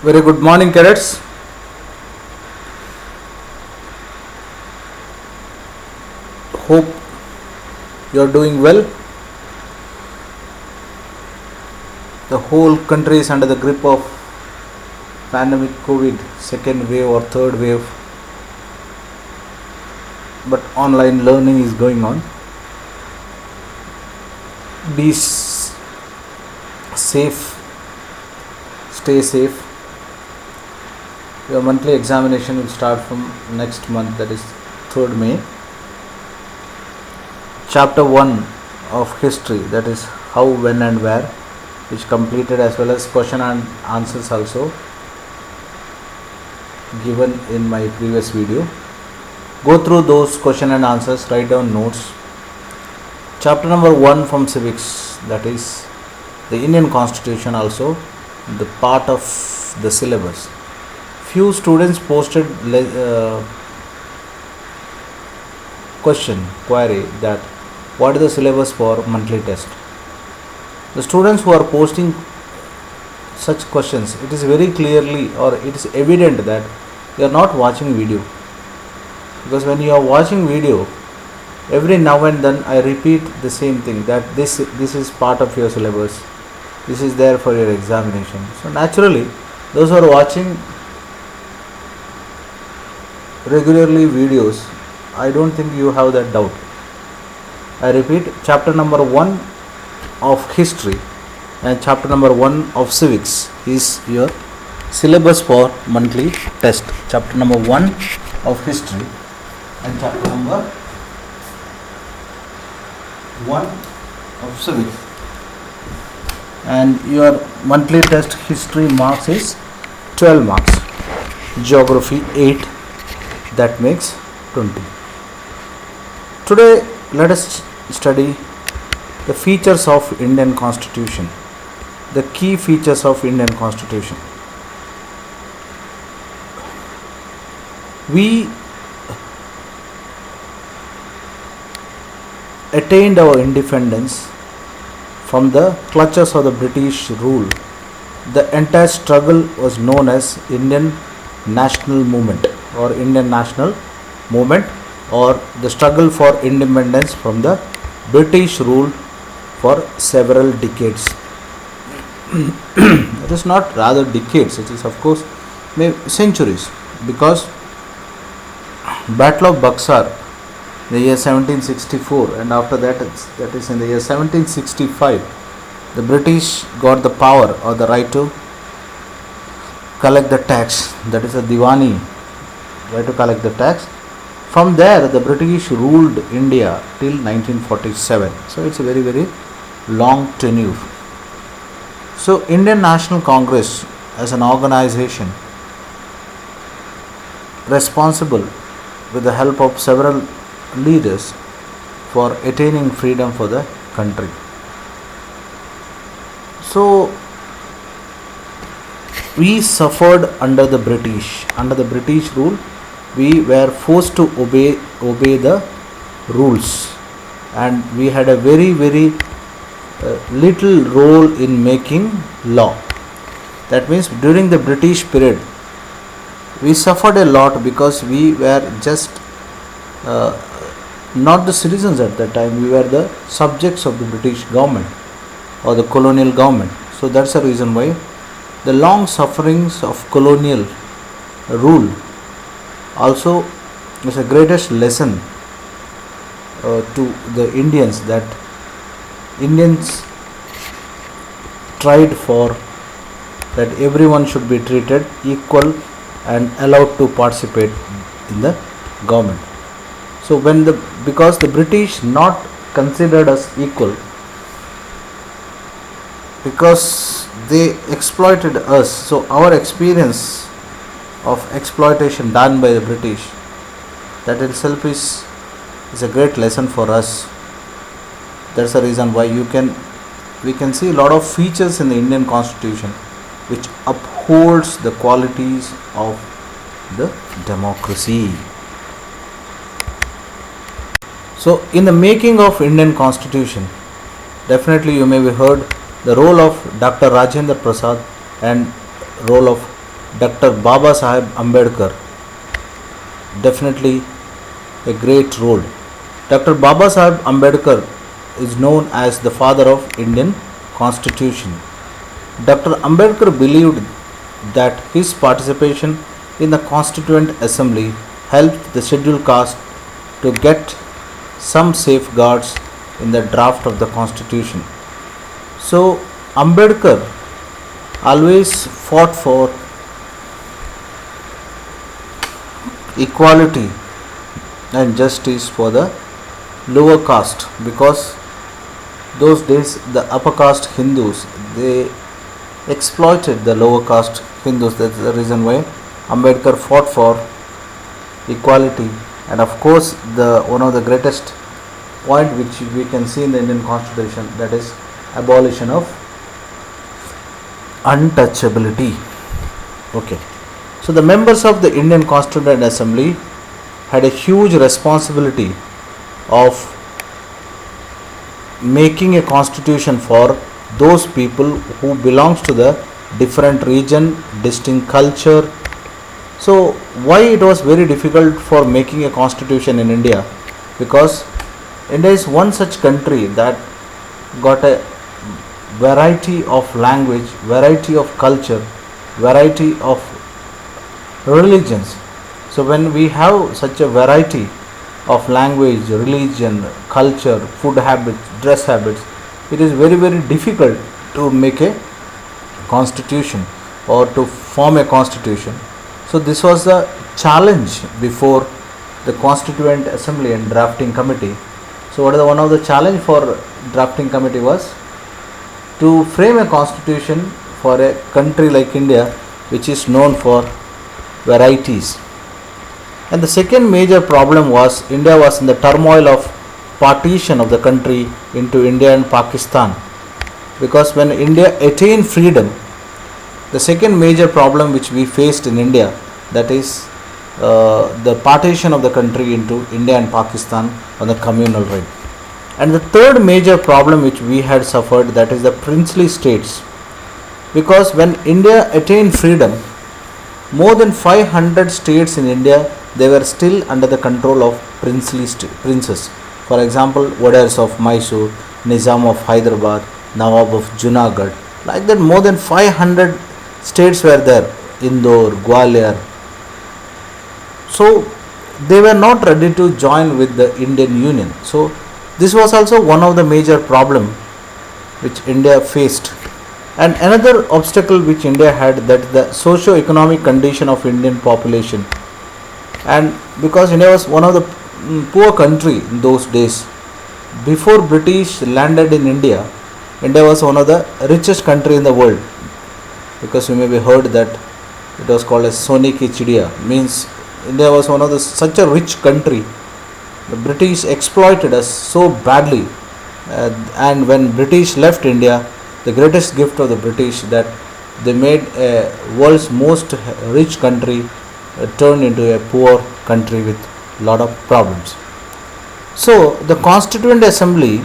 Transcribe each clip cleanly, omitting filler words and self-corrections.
Very good morning, cadets. Hope you are doing well. The whole country is under the grip of pandemic COVID, second wave or third wave, but online learning is going on. Be safe, stay safe. Your monthly examination will start from next month, that is 3rd May. Chapter 1 of history, that is how, when and where, which completed, as well as question and answers also given in my previous video. Go through those question and answers, write down notes. Chapter number 1 from civics, that is the Indian Constitution, also the part of the syllabus. Few students posted query that what is the syllabus for monthly test. The students who are posting such questions, it is very clearly or it is evident that you are not watching video, because when you are watching video, every now and then I repeat the same thing, that this is part of your syllabus, this is there for your examination. So naturally, those who are watching regularly videos, I don't think you have that doubt. I repeat, chapter number 1 of history and chapter number 1 of civics is your syllabus for monthly test. Chapter number 1 of history and chapter number 1 of civics, and your monthly test history marks is 12 marks, geography 8, that makes 20. Today let us study the features of Indian Constitution, the key features of Indian Constitution. We attained our independence from the clutches of the British rule. The entire struggle was known as Indian National Movement or Indian National Movement, or the struggle for independence from the British rule for several decades. It is not rather decades, it is of course centuries, because Battle of Buxar, the year 1764, and after that, that is in the year 1765, the British got the power or the right to collect the tax, that is a Diwani, right to collect the tax. From there, the British ruled India till 1947. So it's a very, very long tenure. So Indian National Congress as an organization responsible with the help of several leaders for attaining freedom for the country. So we suffered under the British rule. We were forced to obey the rules, and we had a very, very little role in making law. That means during the British period, we suffered a lot because we were just not the citizens at that time. We were the subjects of the British government or the colonial government. So that's the reason why the long sufferings of colonial rule also is a greatest lesson to the Indians, that Indians tried for that everyone should be treated equal and allowed to participate in the government. So because the British not considered us equal, because they exploited us, so our experience of exploitation done by the British, that itself is a great lesson for us. That's the reason why we can see a lot of features in the Indian Constitution which upholds the qualities of the democracy. So in the making of Indian Constitution, definitely you may have heard the role of Dr. Rajendra Prasad and role of Dr. Baba Saheb Ambedkar, definitely a great role. Dr. Baba Saheb Ambedkar is known as the father of Indian Constitution. Dr. Ambedkar believed that his participation in the Constituent Assembly helped the scheduled caste to get some safeguards in the draft of the Constitution. So, Ambedkar always fought for equality and justice for the lower caste, because those days the upper caste Hindus, they exploited the lower caste Hindus. That's the reason why Ambedkar fought for equality. And of course, the one of the greatest point which we can see in the Indian Constitution, that is abolition of untouchability. Okay. So the members of the Indian Constituent Assembly had a huge responsibility of making a constitution for those people who belongs to the different region, distinct culture. So why it was very difficult for making a constitution in India? Because India is one such country that got a variety of language, variety of culture, variety of religions. So when we have such a variety of language, religion, culture, food habits, dress habits, it is very difficult to make a constitution or to form a constitution. So this was the challenge before the Constituent Assembly and Drafting Committee. So what is one of the challenge for Drafting Committee was to frame a constitution for a country like India, which is known for varieties. And the second major problem was India was in the turmoil of partition of the country into India and Pakistan. Because when India attained freedom, the second major problem which we faced in India, that is the partition of the country into India and Pakistan on the communal right. And the third major problem which we had suffered, that is the princely states. Because when India attained freedom, more than 500 states in India, they were still under the control of princes. For example, Wadars of Mysore, Nizam of Hyderabad, Nawab of Junagadh. Like that, more than 500 states were there, Indore, Gwalior. So they were not ready to join with the Indian Union. So this was also one of the major problem which India faced. And another obstacle which India had, that the socio-economic condition of Indian population. And because India was one of the poor country in those days, before British landed in India, India was one of the richest country in the world. Because you may be heard that it was called as Sone ki Chidiya, means India was one of the such a rich country. The British exploited us so badly, and when British left India, the greatest gift of the British, that they made a world's most rich country turned into a poor country with lot of problems. So the Constituent Assembly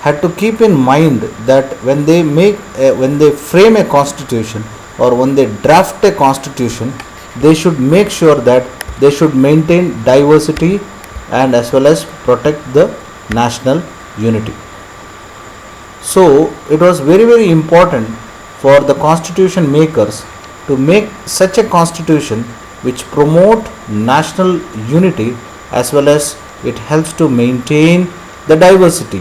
had to keep in mind that when they frame a constitution or when they draft a constitution, they should make sure that they should maintain diversity and as well as protect the national unity. So it was very important for the constitution makers to make such a constitution which promote national unity, as well as it helps to maintain the diversity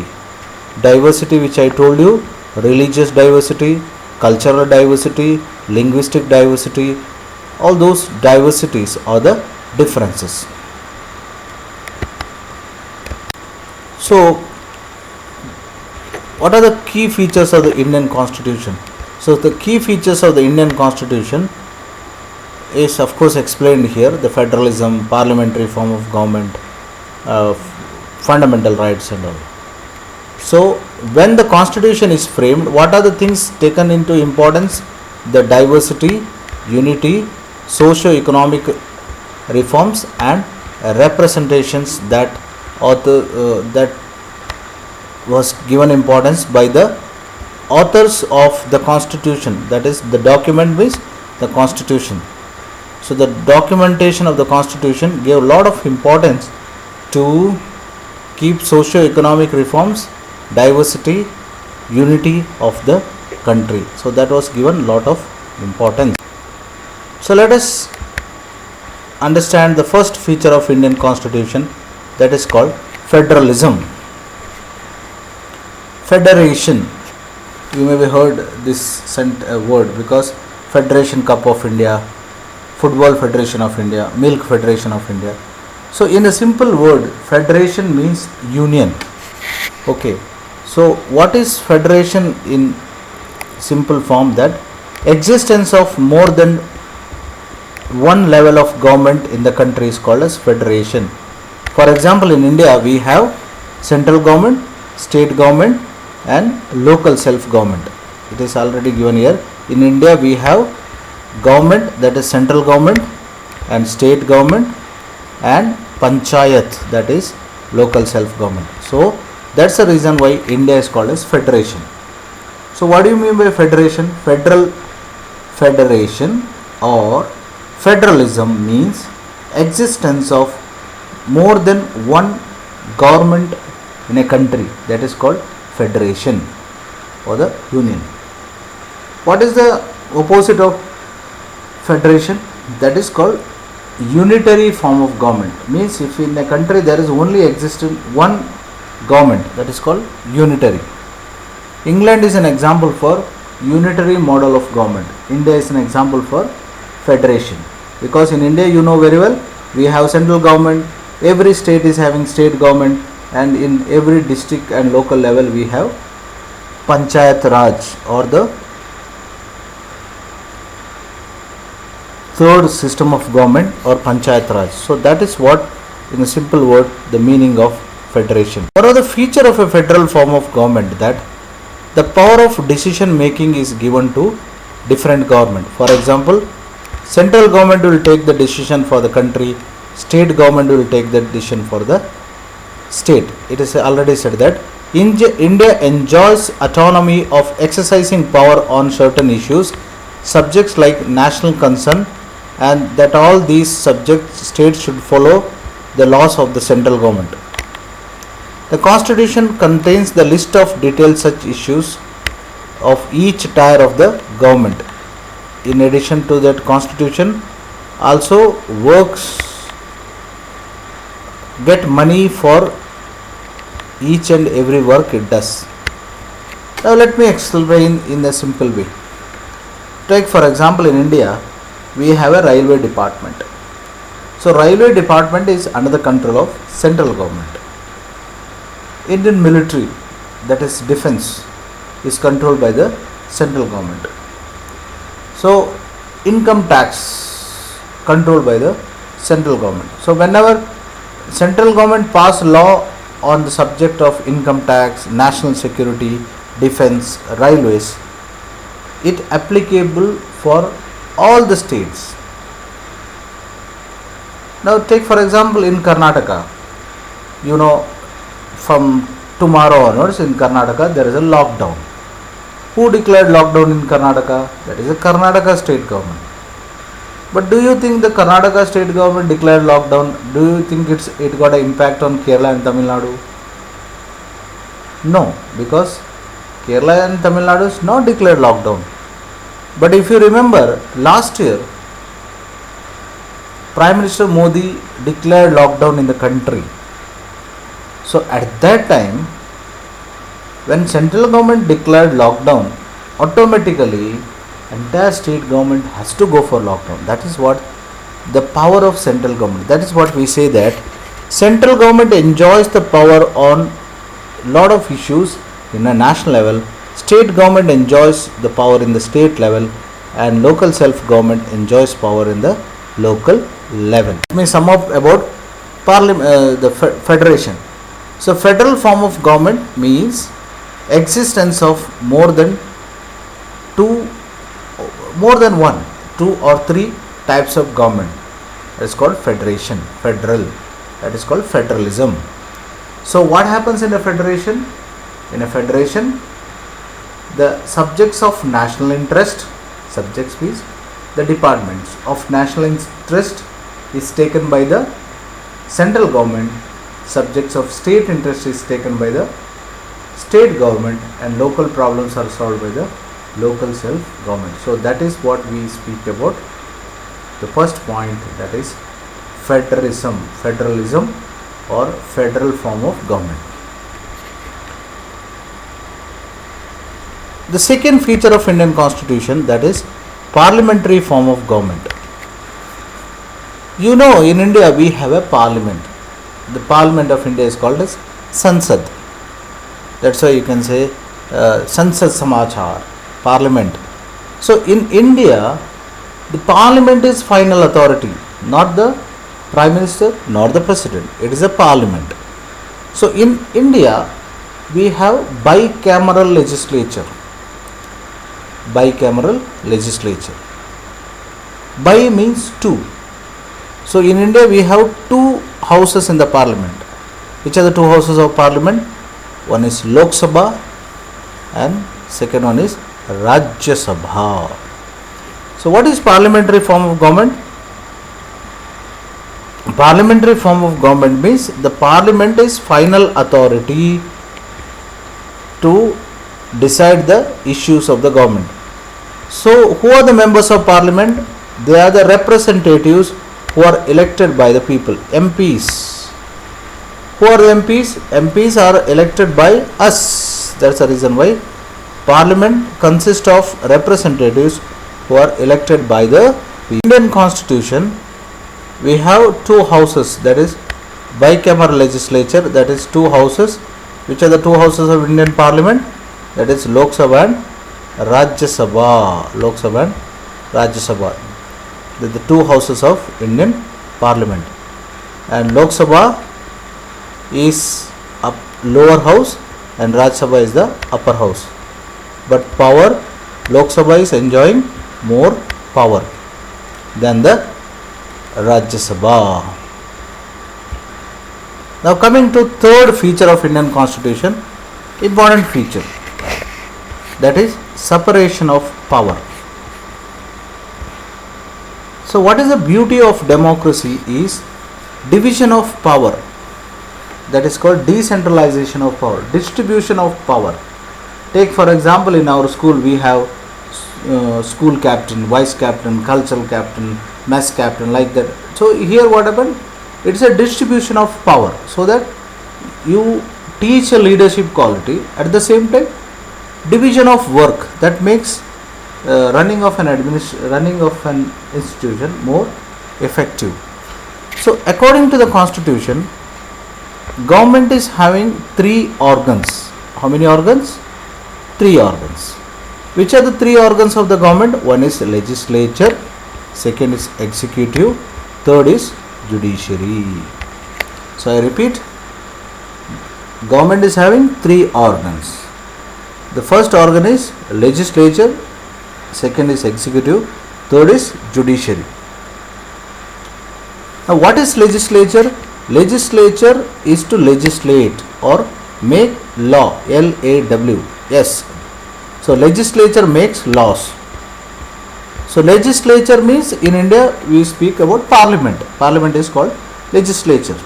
which I told you, religious diversity, cultural diversity, linguistic diversity, all those diversities are the differences. So what are the key features of the Indian Constitution? So the key features of the Indian Constitution is of course explained here: the federalism, parliamentary form of government, fundamental rights and all. So when the constitution is framed, what are the things taken into importance? The diversity, unity, socio-economic reforms and representations that was given importance by the authors of the constitution. That is, the document means the constitution. So the documentation of the constitution gave a lot of importance to keep socio-economic reforms, diversity, unity of the country. So that was given lot of importance. So let us understand the first feature of Indian constitution, that is called federalism. Federation, you may have heard this word, because Federation Cup of India, Football Federation of India, Milk Federation of India. So in a simple word, federation means union. Okay, so what is federation in simple form? That existence of more than one level of government in the country is called as federation. For example, in India we have central government, state government and local self government. It is already given here. In India we have government, that is central government, and state government, and panchayat, that is local self government. So that's the reason why India is called as federation. So what do you mean by federation? Federation or federalism means existence of more than one government in a country, that is called federation or the union. What is the opposite of federation? That is called unitary form of government. Means if in a country there is only existing one government, that is called unitary. England is an example for unitary model of government. India is an example for federation, because in India, you know very well, we have central government, every state is having state government, and in every district and local level we have panchayat raj or the third system of government or panchayat raj. So that is what, in a simple word, the meaning of federation. What are the feature of a federal form of government? That the power of decision making is given to different government. For example, central government will take the decision for the country, state government will take the decision for the state. It is already said that India enjoys autonomy of exercising power on certain issues, subjects like national concern, and that all these subjects states should follow the laws of the central government. The constitution contains the list of detailed such issues of each tier of the government. In addition to that, constitution also get money for each and every work it does. Now let me explain in a simple way. Take for example, in India we have a railway department. So railway department is under the control of central government. Indian military, that is defense, is controlled by the central government. So income tax controlled by the central government. So whenever central government pass law on the subject of income tax, national security, defense, railways, it applicable for all the states. Now take for example in Karnataka, you know, from tomorrow onwards in Karnataka there is a lockdown. Who declared lockdown in Karnataka? That is the Karnataka state government. But do you think the Karnataka state government declared lockdown? Do you think it got an impact on Kerala and Tamil Nadu? No, because Kerala and Tamil Nadu is not declared lockdown. But if you remember, last year Prime Minister Modi declared lockdown in the country. So at that time, when central government declared lockdown, automatically entire state government has to go for lockdown. That is what the power of central government. That is what we say, that central government enjoys the power on lot of issues in a national level, state government enjoys the power in the state level, and local self government enjoys power in the local level. Let me sum up about federation. So federal form of government means existence of more than one, two or three types of government. That is called federation, federal. That is called federalism. So what happens in a federation? In a federation, the subjects of national interest, subjects means the departments of national interest is taken by the central government, subjects of state interest is taken by the state government, and local problems are solved by the local self government. So that is what we speak about the first point, that is federalism or federal form of government. The second feature of Indian Constitution, that is parliamentary form of government. You know, in India we have a parliament. The parliament of India is called as Sansad. That's why you can say Sansad Samachar, parliament. So in India, the parliament is final authority, not the prime minister nor the president. It is a parliament. So in India, we have bicameral legislature. Bicameral legislature. Bi means two. So in India, we have two houses in the parliament. Which are the two houses of parliament? One is Lok Sabha and second one is Rajya Sabha. So what is parliamentary form of government? Parliamentary form of government means the parliament is final authority to decide the issues of the government. So who are the members of parliament? They are the representatives who are elected by the people, MPs. Who are the MPs? MPs are elected by us. That's the reason why parliament consists of representatives who are elected by the Indian Constitution. We have two houses, that is bicameral legislature, that is two houses. Which are the two houses of Indian Parliament? That is Lok Sabha and Rajya Sabha. Lok Sabha and Rajya Sabha. The two houses of Indian Parliament. And Lok Sabha is a lower house and Rajya Sabha is the upper house. But power, Lok Sabha is enjoying more power than the Rajya Sabha. Now coming to third feature of Indian Constitution, important feature, that is separation of power. So what is the beauty of democracy is division of power, that is called decentralization of power, distribution of power. Take for example, in our school we have school captain, vice captain, cultural captain, mess captain, like that. So here what happened? It's a distribution of power, so that you teach a leadership quality, at the same time division of work, that makes running of an institution more effective. So according to the Constitution, government is having three organs. How many organs? Three organs. Which are the three organs of the government? One is legislature, second is executive, third is judiciary. So I repeat, government is having three organs. The first organ is legislature, second is executive, third is judiciary. Now what is legislature? Legislature is to legislate or make law, L-A-W, yes. So legislature makes laws. So legislature means in India we speak about parliament. Parliament is called legislature.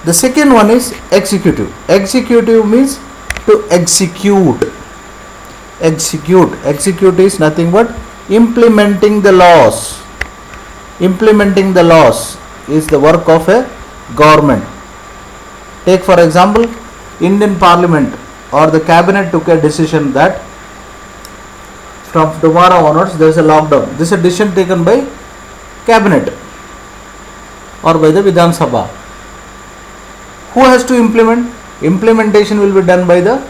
The second one is executive. Executive means to execute. Execute is nothing but implementing the laws. Implementing the laws is the work of a government. Take for example, Indian Parliament or the cabinet took a decision that from tomorrow onwards there is a lockdown. This is a decision taken by cabinet or by the Vidhan Sabha. Who has to implement? Implementation will be done by the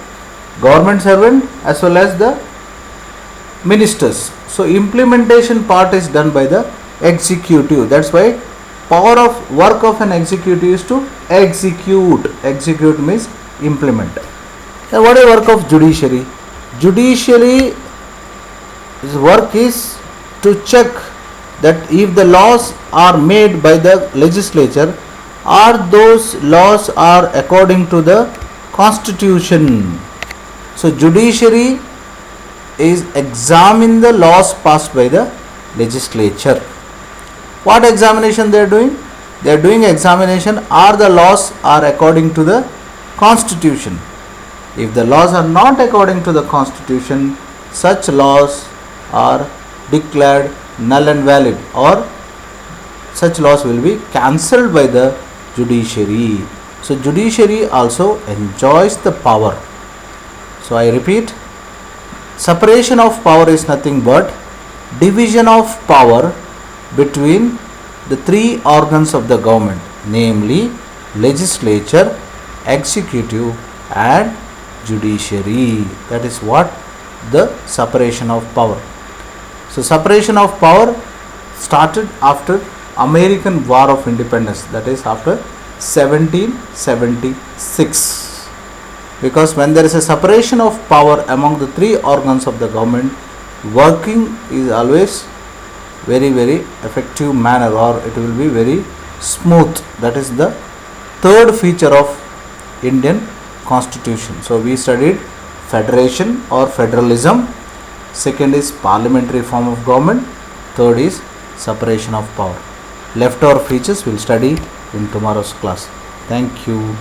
government servant as well as the ministers. So implementation part is done by the executive. That's why power of work of an executive is to execute. Execute means implement. Now what is work of judiciary? Judiciary work is to check that if the laws are made by the legislature, are those laws are according to the constitution. So judiciary is examine the laws passed by the legislature. What examination they are doing? They are doing examination, are the laws are according to the constitution. If the laws are not according to the constitution, such laws are declared null and valid, or such laws will be cancelled by the judiciary. So judiciary also enjoys the power. So I repeat, separation of power is nothing but division of power between the three organs of the government, namely legislature, executive and judiciary. That is what the separation of power. So separation of power started after American War of Independence, that is after 1776. Because when there is a separation of power among the three organs of the government, working is always very effective manner, or it will be very smooth. That is the third feature of Indian Constitution. So we studied federation or federalism, second is parliamentary form of government, third is separation of power. Leftover features we will study in tomorrow's class. Thank you.